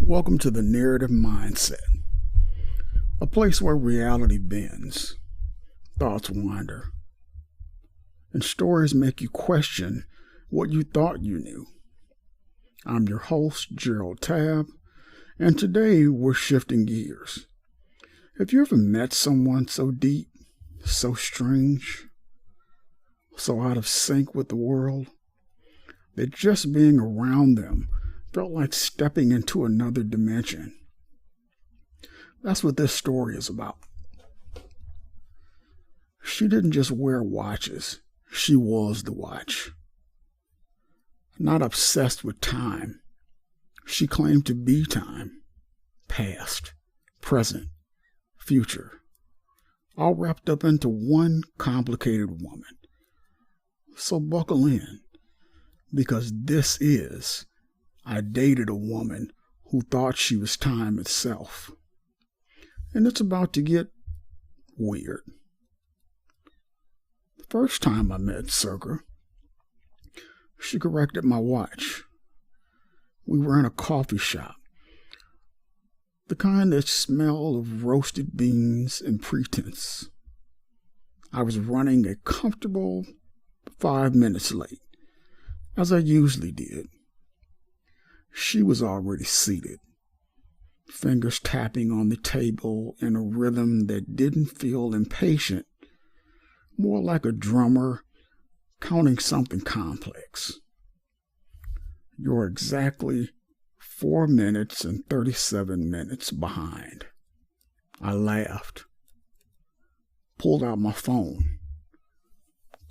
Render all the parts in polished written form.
Welcome to the Narrative Mindset, a place where reality bends, thoughts wander, and stories make you question what you thought you knew. I'm your host, Gerald Tabb, and today we're shifting gears. Have you ever met someone so deep, so strange, so out of sync with the world, that just being around them felt like stepping into another dimension? That's what this story is about. She didn't just wear watches, she was the watch. Not obsessed with time, she claimed to be time, past, present, future, all wrapped up into one complicated woman. So buckle in, because this is I dated a woman who thought she was time itself. And it's about to get weird. The first time I met Circa, she corrected my watch. We were in a coffee shop, the kind that smelled of roasted beans and pretense. I was running a comfortable 5 minutes late, as I usually did. She was already seated, fingers tapping on the table in a rhythm that didn't feel impatient, more like a drummer counting something complex. You're exactly 4 minutes and 37 minutes behind. I laughed, pulled out my phone.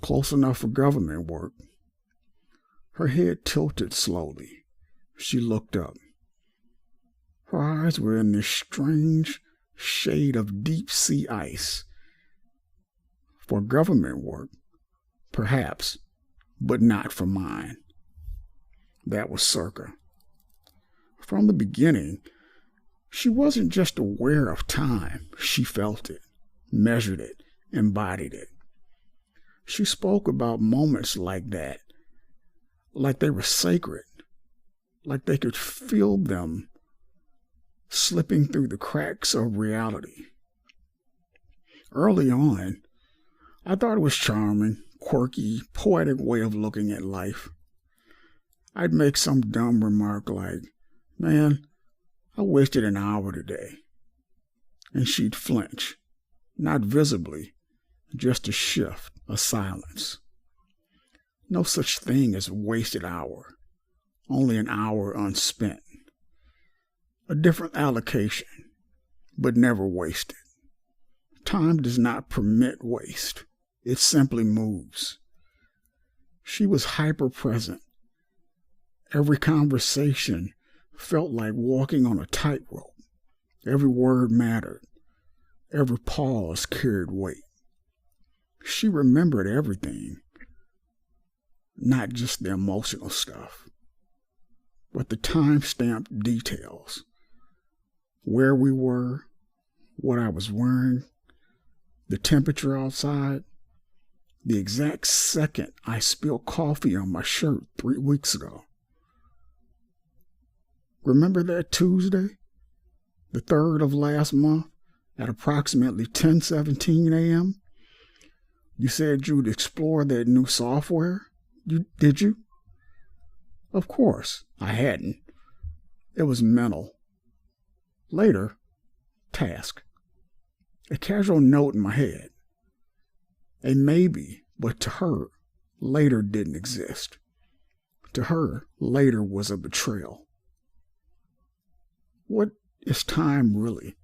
Close enough for government work. Her head tilted slowly. She looked up. Her eyes were in this strange shade of deep-sea ice. For government work, perhaps, but not for mine. That was Circa. From the beginning, she wasn't just aware of time. She felt it, measured it, embodied it. She spoke about moments like that, like they were sacred, like they could feel them slipping through the cracks of reality. Early on, I thought it was charming, quirky, poetic way of looking at life. I'd make some dumb remark like, "Man, I wasted an hour today." And she'd flinch, not visibly, just a shift, a silence. No such thing as a wasted hour. Only an hour unspent. A different allocation, but never wasted. Time does not permit waste. It simply moves. She was hyper-present. Every conversation felt like walking on a tightrope. Every word mattered. Every pause carried weight. She remembered everything, not just the emotional stuff, but the time-stamped details. Where we were, what I was wearing, the temperature outside, the exact second I spilled coffee on my shirt 3 weeks ago. Remember that Tuesday, the 3rd of last month, at approximately 10:17 a.m.? You said you'd explore that new software? Did you? Of course, I hadn't. It was mental. Later, task. A casual note in my head. A maybe, but to her, later didn't exist. To her, later was a betrayal. What is time really?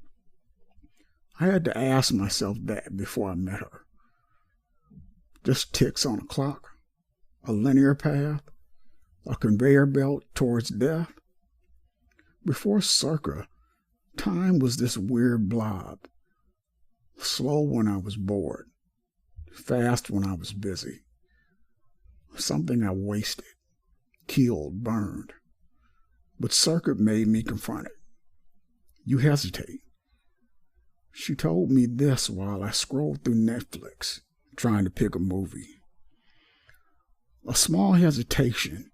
I had to ask myself that before I met her. Just ticks on a clock? A linear path? A conveyor belt towards death? Before Circa, time was this weird blob. Slow when I was bored. Fast when I was busy. Something I wasted, killed, burned. But Circa made me confront it. You hesitate. She told me this while I scrolled through Netflix, trying to pick a movie. A small hesitation,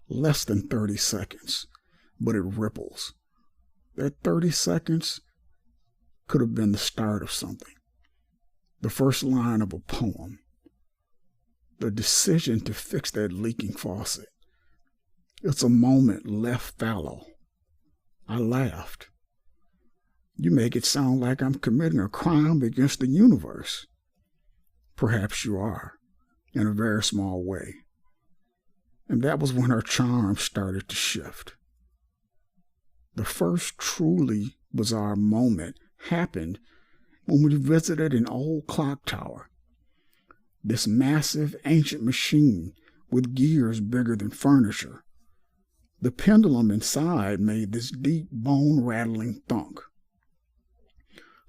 less than 30 seconds, but it ripples, That 30 seconds could have been the start of something, the first line of a poem, the decision to fix that leaking faucet. It's a moment left fallow. I laughed. You make it sound like I'm committing a crime against the universe. Perhaps you are, in a very small way. And that was when her charm started to shift. The first truly bizarre moment happened when we visited an old clock tower. This massive ancient machine with gears bigger than furniture. The pendulum inside made this deep bone-rattling thunk.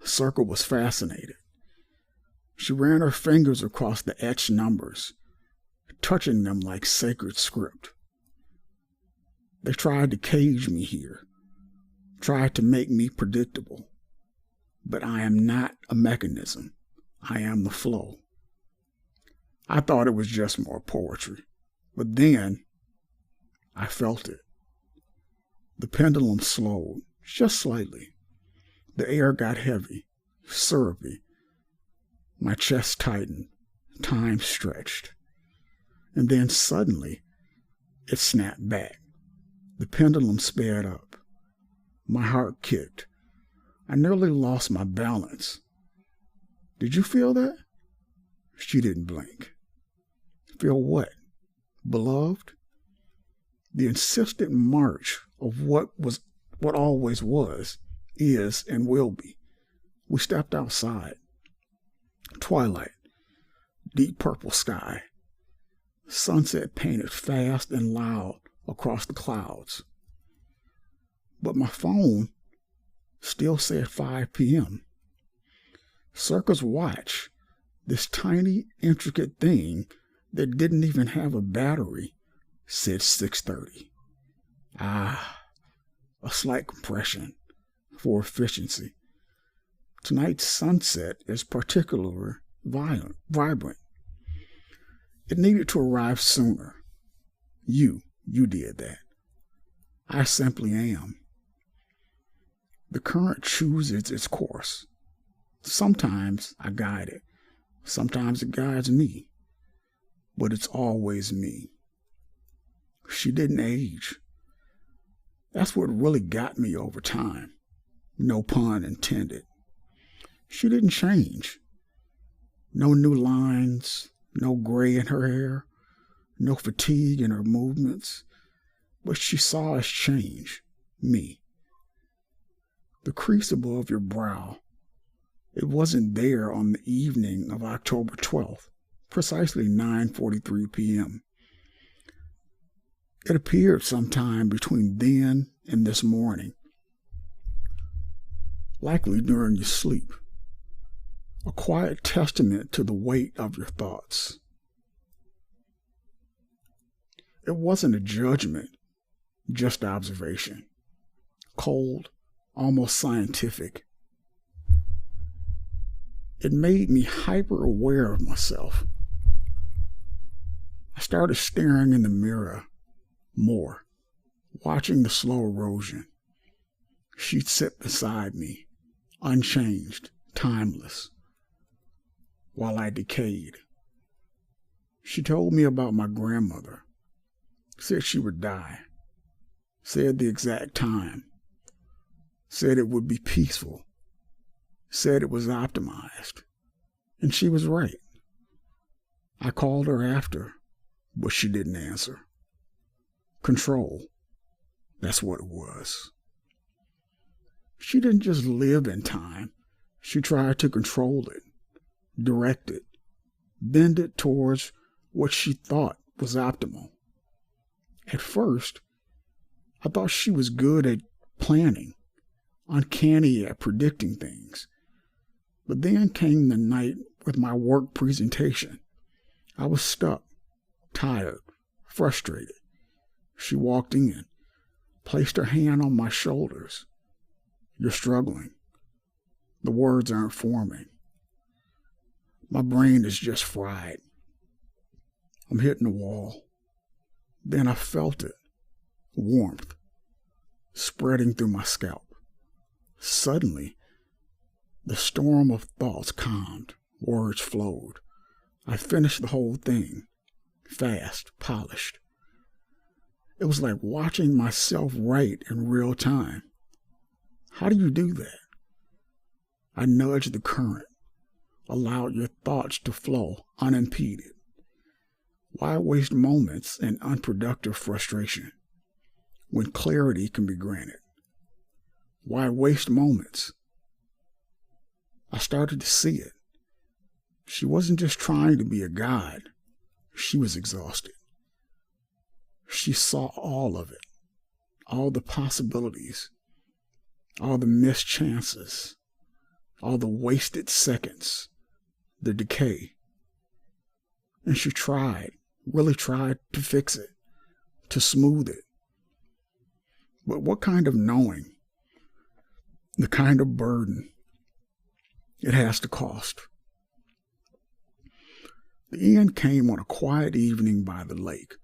Circle was fascinated. She ran her fingers across the etched numbers, touching them like sacred script. They tried to cage me here, tried to make me predictable. But I am not a mechanism. I am the flow. I thought it was just more poetry, but then I felt it. The pendulum slowed, just slightly. The air got heavy, syrupy. My chest tightened, time stretched. And then suddenly, it snapped back. The pendulum sped up. My heart kicked. I nearly lost my balance. Did you feel that? She didn't blink. Feel what? Beloved? The insistent march of what always was, is, and will be. We stepped outside. Twilight, deep purple sky. Sunset painted fast and loud across the clouds. But my phone still said 5 p.m. Circa's watch, this tiny, intricate thing that didn't even have a battery, said 6:30. A slight compression for efficiency. Tonight's sunset is particularly vibrant. It needed to arrive sooner. You did that. I simply am. The current chooses its course. Sometimes I guide it. Sometimes it guides me. But it's always me. She didn't age. That's what really got me over time. No pun intended. She didn't change. No new lines, no gray in her hair, no fatigue in her movements. But she saw us change, me. The crease above your brow, it wasn't there on the evening of October 12th, precisely 9:43 p.m. It appeared sometime between then and this morning, likely during your sleep, a quiet testament to the weight of your thoughts. It wasn't a judgment, just observation, cold, almost scientific. It made me hyper aware of myself. I started staring in the mirror more, watching the slow erosion. She'd sit beside me, unchanged, timeless, while I decayed. She told me about my grandmother, said she would die, said the exact time, said it would be peaceful, said it was optimized, and she was right. I called her after, but she didn't answer. Control, that's what it was. She didn't just live in time. She tried to control it, direct it, bend it towards what she thought was optimal. At first, I thought she was good at planning, uncanny at predicting things. But then came the night with my work presentation. I was stuck, tired, frustrated. She walked in, placed her hand on my shoulders. You're struggling. The words aren't forming. My brain is just fried. I'm hitting the wall. Then I felt it, warmth, spreading through my scalp. Suddenly, the storm of thoughts calmed, words flowed. I finished the whole thing, fast, polished. It was like watching myself write in real time. How do you do that? I nudged the current, allowed your thoughts to flow unimpeded. Why waste moments in unproductive frustration when clarity can be granted? Why waste moments? I started to see it. She wasn't just trying to be a guide. She was exhausted. She saw all of it, all the possibilities, all the missed chances, all the wasted seconds, the decay. And she tried, really tried to fix it, to smooth it. But what kind of knowing, the kind of burden it has to cost? The end came on a quiet evening by the lake.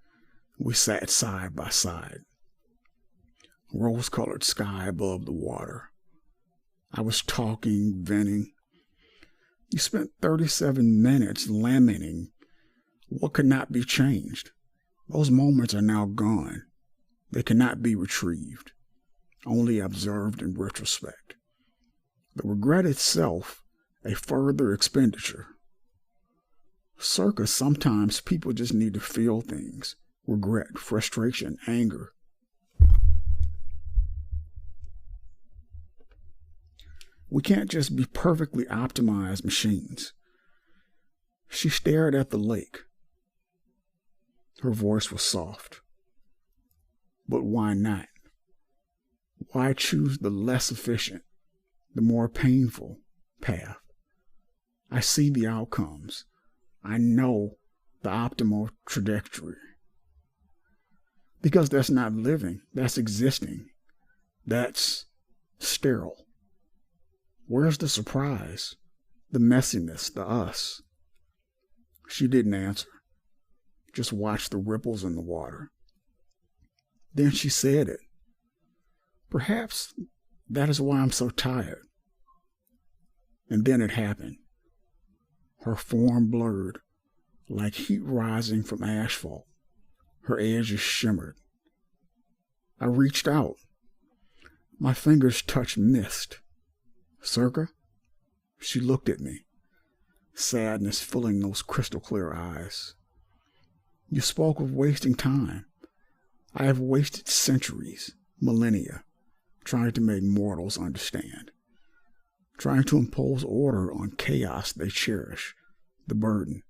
We sat side by side. Rose-colored sky above the water. I was talking, venting. You spent 37 minutes lamenting what could not be changed. Those moments are now gone. They cannot be retrieved, only observed in retrospect. The regret itself, a further expenditure. Circa, sometimes people just need to feel things. Regret, frustration, anger. We can't just be perfectly optimized machines. She stared at the lake. Her voice was soft. But why not? Why choose the less efficient, the more painful path? I see the outcomes. I know the optimal trajectory. Because that's not living, that's existing. That's sterile. Where's the surprise? The messiness, the us? She didn't answer. Just watched the ripples in the water. Then she said it. Perhaps that is why I'm so tired. And then it happened. Her form blurred, like heat rising from asphalt. Her edges shimmered. I reached out. My fingers touched mist. Circa? She looked at me, sadness filling those crystal clear eyes. You spoke of wasting time. I have wasted centuries, millennia, trying to make mortals understand, trying to impose order on chaos they cherish. The burden.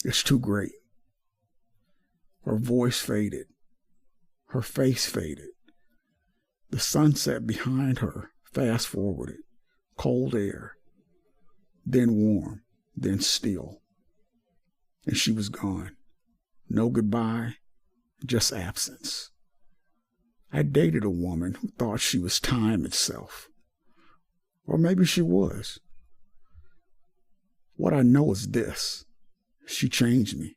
It's too great. Her voice faded. Her face faded. The sunset behind her fast-forwarded. Cold air. Then warm. Then still. And she was gone. No goodbye. Just absence. I dated a woman who thought she was time itself. Or maybe she was. What I know is this. She changed me.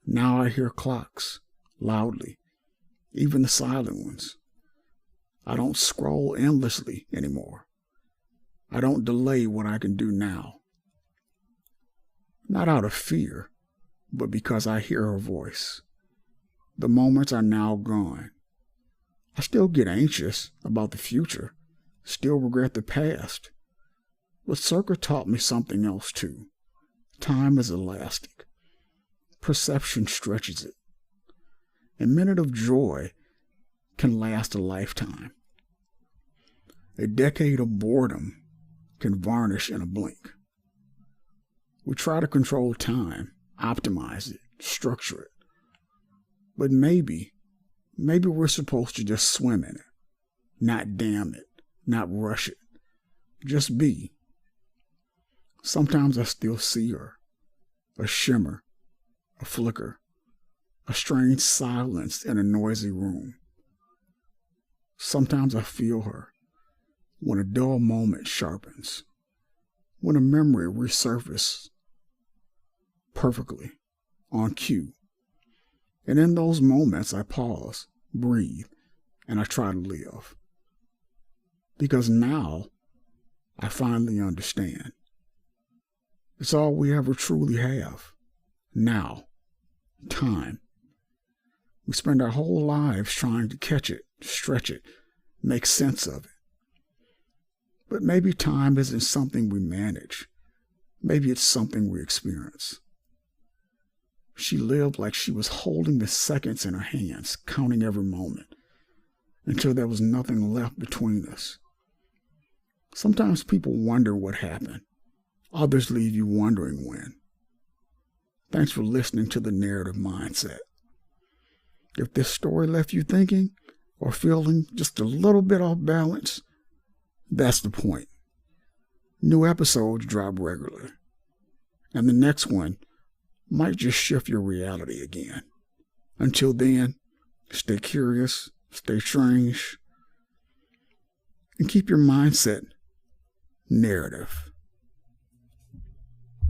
Now I hear clocks, loudly, even the silent ones. I don't scroll endlessly anymore. I don't delay what I can do now. Not out of fear, but because I hear her voice. The moments are now gone. I still get anxious about the future, still regret the past. But Circa taught me something else too. Time is elastic. Perception stretches it. A minute of joy can last a lifetime. A decade of boredom can varnish in a blink. We try to control time, optimize it, structure it. But maybe we're supposed to just swim in it, not dam it, not rush it, just be. Sometimes I still see her, a shimmer, a flicker, a strange silence in a noisy room. Sometimes I feel her when a dull moment sharpens, when a memory resurfaces perfectly, on cue. And in those moments I pause, breathe, and I try to live. because now I finally understand. It's all we ever truly have. Now. Time. We spend our whole lives trying to catch it, stretch it, make sense of it. But maybe time isn't something we manage. Maybe it's something we experience. She lived like she was holding the seconds in her hands, counting every moment, until there was nothing left between us. Sometimes people wonder what happened. Others leave you wondering when. Thanks for listening to The Narrative Mindset. If this story left you thinking or feeling just a little bit off balance, that's the point. New episodes drop regularly, and the next one might just shift your reality again. Until then, stay curious, stay strange, and keep your mindset narrative.